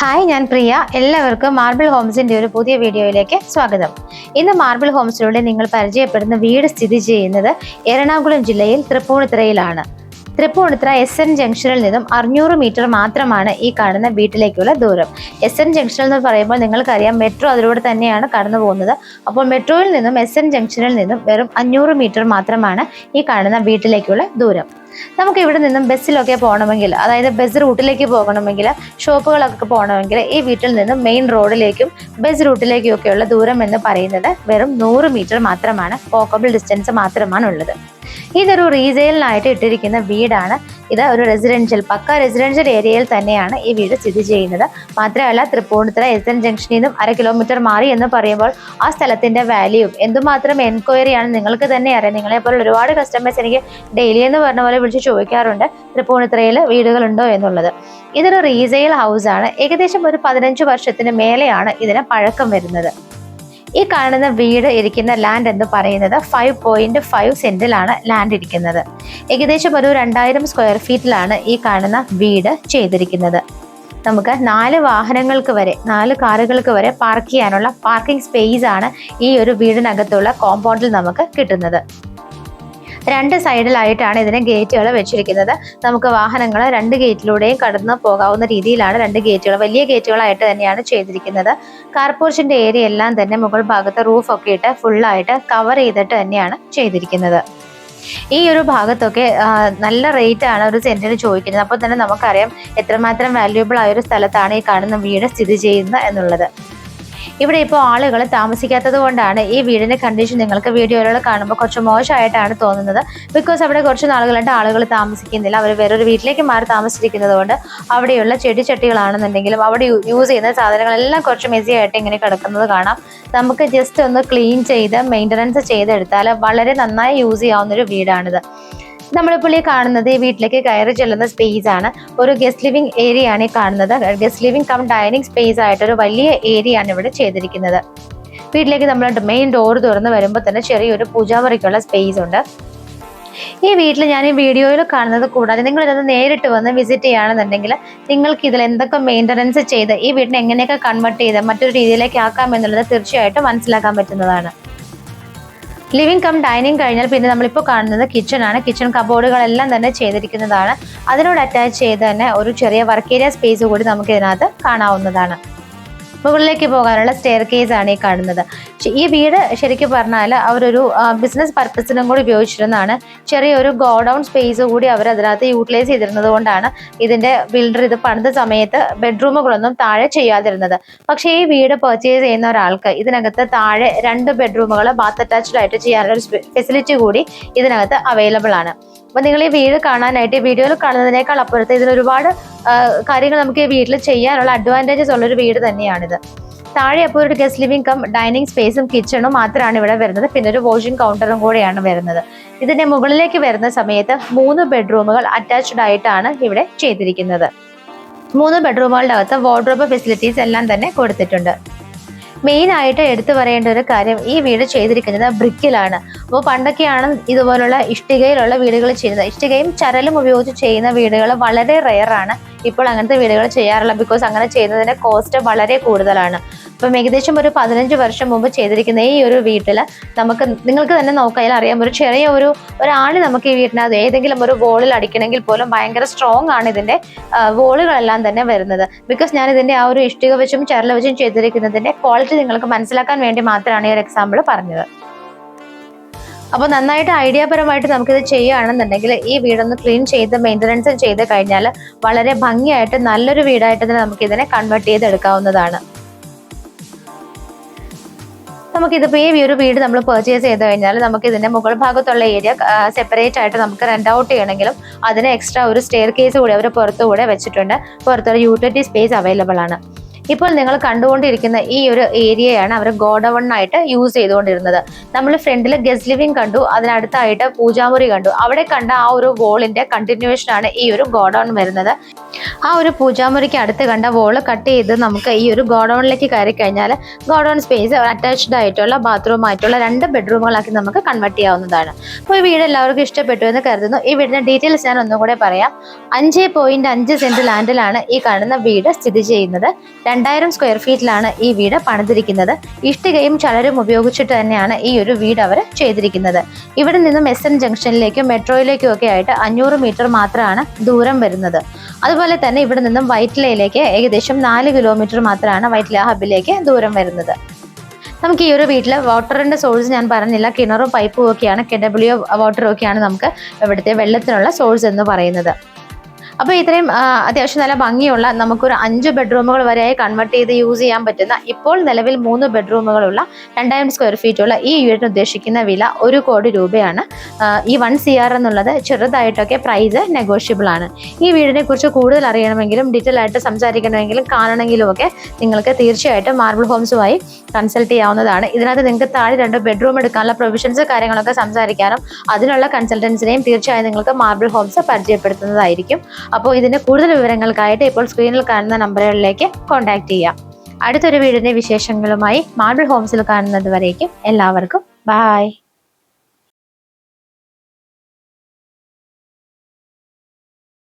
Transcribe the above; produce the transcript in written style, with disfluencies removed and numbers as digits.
Hi, ഞാൻ പ്രിയ. എല്ലാവർക്കും marble ഹോംസിന്റെ ഒരു പുതിയ വീഡിയോയിലേക്ക് സ്വാഗതം. ഇന്ന് മാർബിൾ ഹോംസിലൂടെ നിങ്ങൾ പരിചയപ്പെടുന്ന വീട് സ്ഥിതി ചെയ്യുന്നത് എറണാകുളം ജില്ലയിൽ തൃപ്പൂണിത്തുറയിലാണ്. തൃപ്പൂണിത്തുറ SN ജംഗ്ഷനിൽ നിന്നും 600 മീറ്റർ മാത്രമാണ് ഈ കാണുന്ന വീട്ടിലേക്കുള്ള ദൂരം. SN ജംഗ്ഷൻ എന്ന് പറയുമ്പോൾ നിങ്ങൾക്കറിയാം, മെട്രോ അതിലൂടെ തന്നെയാണ് കടന്നു പോകുന്നത്. അപ്പോൾ മെട്രോയിൽ നിന്നും SN ജംഗ്ഷനിൽ നിന്നും വെറും 500 മീറ്റർ മാത്രമാണ് ഈ കാണുന്ന വീട്ടിലേക്കുള്ള ദൂരം. നമുക്ക് ഇവിടെ നിന്നും ബസ്സിലൊക്കെ പോകണമെങ്കിൽ, അതായത് ബസ് റൂട്ടിലേക്ക് പോകണമെങ്കിൽ, ഷോപ്പുകളൊക്കെ പോകണമെങ്കിൽ ഈ വീട്ടിൽ നിന്നും മെയിൻ റോഡിലേക്കും ബസ് റൂട്ടിലേക്കും ഒക്കെയുള്ള ദൂരം എന്ന് പറയുന്നത് വെറും 100 മീറ്റർ മാത്രമാണ്. വാക്കബിൾ ഡിസ്റ്റൻസ് മാത്രമാണ് ഉള്ളത്. ഇതൊരു റീസെയിലിനായിട്ട് ഇട്ടിരിക്കുന്ന വീടാണ്. ഇത് ഒരു പക്ക റെസിഡൻഷ്യൽ ഏരിയയിൽ തന്നെയാണ് ഈ വീട് സ്ഥിതി ചെയ്യുന്നത്. മാത്രമല്ല, തൃപ്പൂണിത്തുറ SN ജംഗ്ഷനിൽ നിന്നും 1/2 കിലോമീറ്റർ മാറി എന്ന് പറയുമ്പോൾ ആ സ്ഥലത്തിന്റെ വാല്യൂവും എന്തുമാത്രം എൻക്വയറിയാണ് നിങ്ങൾക്ക് തന്നെ അറിയാം. നിങ്ങളെപ്പോലെ ഒരുപാട് കസ്റ്റമേഴ്സ് എനിക്ക് ഡെയിലി എന്ന് പറഞ്ഞ പോലെ വിളിച്ച് ചോദിക്കാറുണ്ട് തൃപ്പൂണിത്തുറയിൽ വീടുകളുണ്ടോ എന്നുള്ളത്. ഇതൊരു റീസെയിൽ ഹൗസ് ആണ്. ഏകദേശം ഒരു 15 വർഷത്തിന് മേലെയാണ് ഇതിന് പഴക്കം വരുന്നത്. ഈ കാണുന്ന വീട് ഇരിക്കുന്ന ലാൻഡ് എന്ന് പറയുന്നത് 5.5 സെന്റിലാണ് ലാൻഡ് ഇരിക്കുന്നത്. ഏകദേശം ഒരു 2000 സ്ക്വയർ ഫീറ്റിലാണ് ഈ കാണുന്ന വീട് ചെയ്തിരിക്കുന്നത്. നമുക്ക് 4 വാഹനങ്ങൾക്ക് വരെ, 4 കാറുകൾക്ക് വരെ പാർക്ക് ചെയ്യാനുള്ള പാർക്കിംഗ് സ്പേസ് ആണ് ഈ ഒരു വീടിനകത്തുള്ള കോമ്പൗണ്ടിൽ നമുക്ക് കിട്ടുന്നത്. 2 സൈഡിലായിട്ടാണ് ഇതിന് ഗേറ്റുകൾ വെച്ചിരിക്കുന്നത്. നമുക്ക് വാഹനങ്ങൾ 2 ഗേറ്റിലൂടെയും കടന്നു പോകാവുന്ന രീതിയിലാണ് 2 ഗേറ്റുകൾ, വലിയ ഗേറ്റുകളായിട്ട് തന്നെയാണ് ചെയ്തിരിക്കുന്നത്. കാർപോർച്ചിന്റെ ഏരിയ എല്ലാം തന്നെ മുകൾ ഭാഗത്ത് റൂഫൊക്കെ ഇട്ട് ഫുള്ളായിട്ട് കവർ ചെയ്തിട്ട് തന്നെയാണ് ചെയ്തിരിക്കുന്നത്. ഈ ഒരു ഭാഗത്തൊക്കെ നല്ല റേറ്റ് ആണ് ഒരു സെന്റിന് ചോദിക്കുന്നത്. അപ്പോൾ തന്നെ നമുക്കറിയാം എത്രമാത്രം വാല്യൂബിൾ ആയ ഒരു സ്ഥലത്താണ് ഈ കാണുന്ന വീട് സ്ഥിതി ചെയ്യുന്നത് എന്നുള്ളത്. ഇവിടെ ഇപ്പോൾ ആളുകൾ താമസിക്കാത്തത് കൊണ്ടാണ് ഈ വീടിന്റെ കണ്ടീഷൻ നിങ്ങൾക്ക് വീഡിയോയിലൂടെ കാണുമ്പോൾ കുറച്ച് മോശമായിട്ടാണ് തോന്നുന്നത്. ബിക്കോസ് അവിടെ കുറച്ച് നാളുകളായിട്ട് ആളുകൾ താമസിക്കുന്നില്ല. അവർ വേറൊരു വീട്ടിലേക്ക് മാറി താമസിച്ചിരിക്കുന്നത് കൊണ്ട് അവിടെയുള്ള ചെടിച്ചട്ടികളാണെന്നുണ്ടെങ്കിലും അവിടെ യൂസ് ചെയ്യുന്ന സാധനങ്ങളെല്ലാം കുറച്ച് മെസ്സി ആയിട്ട് ഇങ്ങനെ കിടക്കുന്നത് കാണാം. നമുക്ക് ജസ്റ്റ് ഒന്ന് ക്ലീൻ ചെയ്ത് മെയിൻ്റനൻസ് ചെയ്തെടുത്താൽ വളരെ നന്നായി യൂസ് ചെയ്യാവുന്നൊരു വീടാണിത്. നമ്മളിപ്പോൾ ഈ കാണുന്നത് ഈ വീട്ടിലേക്ക് കയറി ചെല്ലുന്ന സ്പേസ് ആണ്. ഒരു ഗസ്റ്റ് ലിവിംഗ് ഏരിയ ആണ് ഈ കാണുന്നത്. Guest living come dining space ആയിട്ടൊരു വലിയ ഏരിയ ആണ് ഇവിടെ ചെയ്തിരിക്കുന്നത്. വീട്ടിലേക്ക് നമ്മൾ മെയിൻ ഡോർ തുറന്ന് വരുമ്പോൾ തന്നെ ചെറിയൊരു പൂജാമുറിക്കുള്ള സ്പേസ് ഉണ്ട്. ഈ വീട്ടിൽ ഞാൻ ഈ വീഡിയോയിൽ കാണുന്നത് കൂടാതെ നിങ്ങൾ ഇതൊന്ന് നേരിട്ട് വന്ന് വിസിറ്റ് ചെയ്യുകയാണെന്നുണ്ടെങ്കിൽ നിങ്ങൾക്ക് ഇതിൽ എന്തൊക്കെ മെയിൻ്റനൻസ് ചെയ്ത് ഈ വീടിനെ എങ്ങനെയൊക്കെ കൺവേർട്ട് ചെയ്ത് മറ്റൊരു രീതിയിലേക്ക് ആക്കാം എന്നുള്ളത് തീർച്ചയായിട്ടും മനസ്സിലാക്കാൻ പറ്റുന്നതാണ്. ലിവിംഗ് കം ഡൈനിങ് കഴിഞ്ഞാൽ പിന്നെ നമ്മളിപ്പോൾ കാണുന്നത് കിച്ചൺ ആണ്. കിച്ചൺ കബോർഡുകളെല്ലാം തന്നെ ചെയ്തിരിക്കുന്നതാണ്. അതിനോട് അറ്റാച്ച് ചെയ്ത് തന്നെ ഒരു ചെറിയ വർക്ക് ഏരിയ സ്പേസ് കൂടി നമുക്ക് ഇതിനകത്ത് കാണാവുന്നതാണ്. മുകളിലേക്ക് പോകാനുള്ള സ്റ്റെയർ കേസ് ആണ് ഈ കാണുന്നത്. ഈ വീട് ശരിക്കും പറഞ്ഞാൽ അവരൊരു ബിസിനസ് പർപ്പസിനും കൂടി ഉപയോഗിച്ചിരുന്നതാണ്. ചെറിയൊരു ഗോഡൗൺ സ്പേസ് കൂടി അവർ അതിനകത്ത് യൂട്ടിലൈസ് ചെയ്തിരുന്നത് കൊണ്ടാണ് ഇതിന്റെ ബിൽഡർ ഇത് പണിത സമയത്ത് ബെഡ്റൂമുകളൊന്നും താഴെ ചെയ്യാതിരുന്നത്. പക്ഷേ ഈ വീട് പർച്ചേസ് ചെയ്യുന്ന ഒരാൾക്ക് ഇതിനകത്ത് താഴെ 2 ബെഡ്റൂമുകൾ ബാത്ത് അറ്റാച്ച്ഡ് ആയിട്ട് ചെയ്യാനുള്ള ഒരു ഫെസിലിറ്റി കൂടി ഇതിനകത്ത് അവൈലബിൾ ആണ്. അപ്പൊ നിങ്ങൾ ഈ വീട് കാണാനായിട്ട് ഈ വീഡിയോയിൽ കാണുന്നതിനേക്കാൾ അപ്പുറത്ത് ഇതിലൊരുപാട് കാര്യങ്ങൾ നമുക്ക് ഈ വീട്ടിൽ ചെയ്യാനുള്ള അഡ്വാൻറ്റേജസ് ഉള്ളൊരു വീട് തന്നെയാണിത്. താഴെ അപ്പോൾ ഒരു ഗസ്റ്റ് ലിവിംഗ് കം ഡൈനിങ് സ്പേസും കിച്ചണും മാത്രമാണ് ഇവിടെ വരുന്നത്. പിന്നെ ഒരു വാഷിംഗ് കൗണ്ടറും കൂടെയാണ് വരുന്നത്. ഇതിന്റെ മുകളിലേക്ക് വരുന്ന സമയത്ത് 3 ബെഡ്റൂമുകൾ അറ്റാച്ച്ഡ് ആയിട്ടാണ് ഇവിടെ ചെയ്തിരിക്കുന്നത്. 3 ബെഡ്റൂമുകളുടെ അകത്ത് വാർഡ്രോബ് ഫെസിലിറ്റീസ് എല്ലാം തന്നെ കൊടുത്തിട്ടുണ്ട്. മെയിൻ ആയിട്ട് എടുത്തു പറയേണ്ട ഒരു കാര്യം, ഈ വീട് ചെയ്തിരിക്കുന്നത് ബ്രിക്കിലാണ്. അപ്പോൾ പണ്ടൊക്കെയാണ് ഇതുപോലുള്ള ഇഷ്ടികയിലുള്ള വീടുകൾ ചെയ്യുന്നത്. ഇഷ്ടികയും ചരലും ഉപയോഗിച്ച് ചെയ്യുന്ന വീടുകൾ വളരെ റെയർ ആണ്. ഇപ്പോൾ അങ്ങനത്തെ വീടുകൾ ചെയ്യാറില്ല. ബിക്കോസ് അങ്ങനെ ചെയ്യുന്നതിന്റെ കോസ്റ്റ് വളരെ കൂടുതലാണ്. അപ്പം ഏകദേശം ഒരു 15 വർഷം മുമ്പ് ചെയ്തിരിക്കുന്ന ഈ ഒരു വീട്ടിൽ നിങ്ങൾക്ക് തന്നെ നോക്കിയാൽ അറിയാം, ഒരു ചെറിയ ഒരാള് നമുക്ക് ഈ വീട്ടിനകത്ത് ഏതെങ്കിലും ഒരു വോളിൽ അടിക്കണമെങ്കിൽ പോലും ഭയങ്കര സ്ട്രോങ് ആണ് ഇതിന്റെ വോളുകളെല്ലാം തന്നെ വരുന്നത്. ബിക്കോസ് ഞാൻ ഇതിന്റെ ആ ഒരു ഇഷ്ടിക വെച്ചും ചരല വെച്ചും ചെയ്തിരിക്കുന്നതിന്റെ ക്വാളിറ്റി നിങ്ങൾക്ക് മനസ്സിലാക്കാൻ വേണ്ടി മാത്രമാണ് ഈ ഒരു എക്സാമ്പിൾ പറഞ്ഞത്. അപ്പോൾ നന്നായിട്ട് ഐഡിയാപരമായിട്ട് നമുക്കിത് ചെയ്യുകയാണെന്നുണ്ടെങ്കിൽ ഈ വീടൊന്ന് ക്ലീൻ ചെയ്ത് മെയിൻ്റനൻസ് ചെയ്ത് കഴിഞ്ഞാൽ വളരെ ഭംഗിയായിട്ട് നല്ലൊരു വീടായിട്ട് തന്നെ നമുക്കിതിനെ കൺവേർട്ട് ചെയ്തെടുക്കാവുന്നതാണ്. നമുക്കിതിപ്പോൾ ഈ ഒരു വീട് നമ്മൾ പർച്ചേസ് ചെയ്ത് കഴിഞ്ഞാൽ നമുക്ക് ഇതിന്റെ മുകൾ ഭാഗത്തുള്ള ഏരിയ സെപ്പറേറ്റ് ആയിട്ട് നമുക്ക് റെന്റ് ഔട്ട് ചെയ്യണമെങ്കിലും അതിന് എക്സ്ട്രാ ഒരു സ്റ്റെയർ കേസ് കൂടി അവർ പുറത്തുകൂടെ വെച്ചിട്ടുണ്ട്. പുറത്തൊരു യൂട്ടിലിറ്റി സ്പേസ് അവൈലബിൾ ആണ്. ഇപ്പോൾ നിങ്ങൾ കണ്ടുകൊണ്ടിരിക്കുന്ന ഈ ഒരു ഏരിയയാണ് അവർ ഗോഡൌണായിട്ട് യൂസ് ചെയ്തുകൊണ്ടിരുന്നത്. നമ്മൾ ഫ്രണ്ടിൽ ഗസ്റ്റ് ലിവിംഗ് കണ്ടു, അതിനടുത്തായിട്ട് പൂജാമുറി കണ്ടു. അവിടെ കണ്ട ആ ഒരു വോളിന്റെ കണ്ടിന്യൂവേഷൻ ആണ് ഈ ഒരു ഗോഡൌൺ വരുന്നത്. ആ ഒരു പൂജാമുറിക്ക് അടുത്ത് കണ്ട വോള് കട്ട് ചെയ്ത് നമുക്ക് ഈ ഒരു ഗോഡൌണിലേക്ക് കയറി കഴിഞ്ഞാൽ ഗോഡൌൺ സ്പേസ് അറ്റാച്ച്ഡ് ആയിട്ടുള്ള ബാത്റൂം ആയിട്ടുള്ള 2 ബെഡ്റൂമുകളാക്കി നമുക്ക് കൺവേർട്ട് ചെയ്യാവുന്നതാണ്. അപ്പോൾ ഈ വീട് എല്ലാവർക്കും ഇഷ്ടപ്പെട്ടു എന്ന് കരുതുന്നു. ഈ വീടിന്റെ ഡീറ്റെയിൽസ് ഞാൻ ഒന്നുകൂടെ പറയാം. 5.5 സെന്റ് ലാൻഡിലാണ് ഈ കാണുന്ന വീട് സ്ഥിതി ചെയ്യുന്നത്. 2000 സ്ക്വയർ ഫീറ്റിലാണ് ഈ വീട് പണിതിരിക്കുന്നത്. ഇഷ്ടികയും ചളരും ഉപയോഗിച്ചിട്ട് തന്നെയാണ് ഈ ഒരു വീട് അവർ ചെയ്തിരിക്കുന്നത്. ഇവിടെ നിന്നും SN ജംഗ്ഷനിലേക്കും മെട്രോയിലേക്കും ഒക്കെ ആയിട്ട് 500 മീറ്റർ മാത്രമാണ് ദൂരം വരുന്നത്. അതുപോലെ തന്നെ ഇവിടെ നിന്നും വൈറ്റിലയിലേക്ക് ഏകദേശം 4 കിലോമീറ്റർ മാത്രമാണ് വൈറ്റില ഹബിലേക്ക് ദൂരം വരുന്നത്. നമുക്ക് ഈ ഒരു വീട്ടിൽ വാട്ടറിന്റെ സോഴ്സ് ഞാൻ പറഞ്ഞില്ല, കിണറും പൈപ്പും ഒക്കെയാണ്, KW വാട്ടറും ഒക്കെയാണ് നമുക്ക് ഇവിടുത്തെ വെള്ളത്തിനുള്ള സോഴ്സ് എന്ന് പറയുന്നത്. അപ്പോൾ ഇത്രയും അത്യാവശ്യം നല്ല ഭംഗിയുള്ള നമുക്കൊരു 5 ബെഡ്റൂമുകൾ വരെയായി കൺവേർട്ട് ചെയ്ത് യൂസ് ചെയ്യാൻ പറ്റുന്ന, ഇപ്പോൾ നിലവിൽ 3 ബെഡ്റൂമുകളുള്ള 2000 സ്ക്വയർ ഫീറ്റുള്ള ഈ വീടിന് ഉദ്ദേശിക്കുന്ന വില 1 കോടി രൂപയാണ്. ഈ 1 CR എന്നുള്ളത് ചെറുതായിട്ടൊക്കെ പ്രൈസ് നെഗോഷ്യബിൾ ആണ്. ഈ വീടിനെ കുറിച്ച് കൂടുതൽ അറിയണമെങ്കിലും ഡീറ്റെയിൽ ആയിട്ട് സംസാരിക്കണമെങ്കിലും കാണണമെങ്കിലും ഒക്കെ നിങ്ങൾക്ക് തീർച്ചയായിട്ടും മാർബിൾ ഹോംസുമായി കൺസൾട്ട് ചെയ്യാവുന്നതാണ്. ഇതിനകത്ത് നിങ്ങൾക്ക് താഴെ 2 ബെഡ്റൂം എടുക്കാനുള്ള പ്രൊവിഷൻസ് കാര്യങ്ങളൊക്കെ സംസാരിക്കാനും അതിനുള്ള കൺസൾട്ടൻസിനെയും തീർച്ചയായും നിങ്ങൾക്ക് മാർബിൾ ഹോംസ് പരിചയപ്പെടുത്തുന്നതായിരിക്കും. അപ്പോൾ ഇതിന്റെ കൂടുതൽ വിവരങ്ങൾക്കായിട്ട് ഇപ്പോൾ സ്ക്രീനിൽ കാണുന്ന നമ്പറുകളിലേക്ക് കോൺടാക്ട് ചെയ്യാം. അടുത്തൊരു വീടിന്റെ വിശേഷങ്ങളുമായി മാർബിൾ ഹോംസിൽ കാണുന്നത് വരേക്കും എല്ലാവർക്കും ബൈ.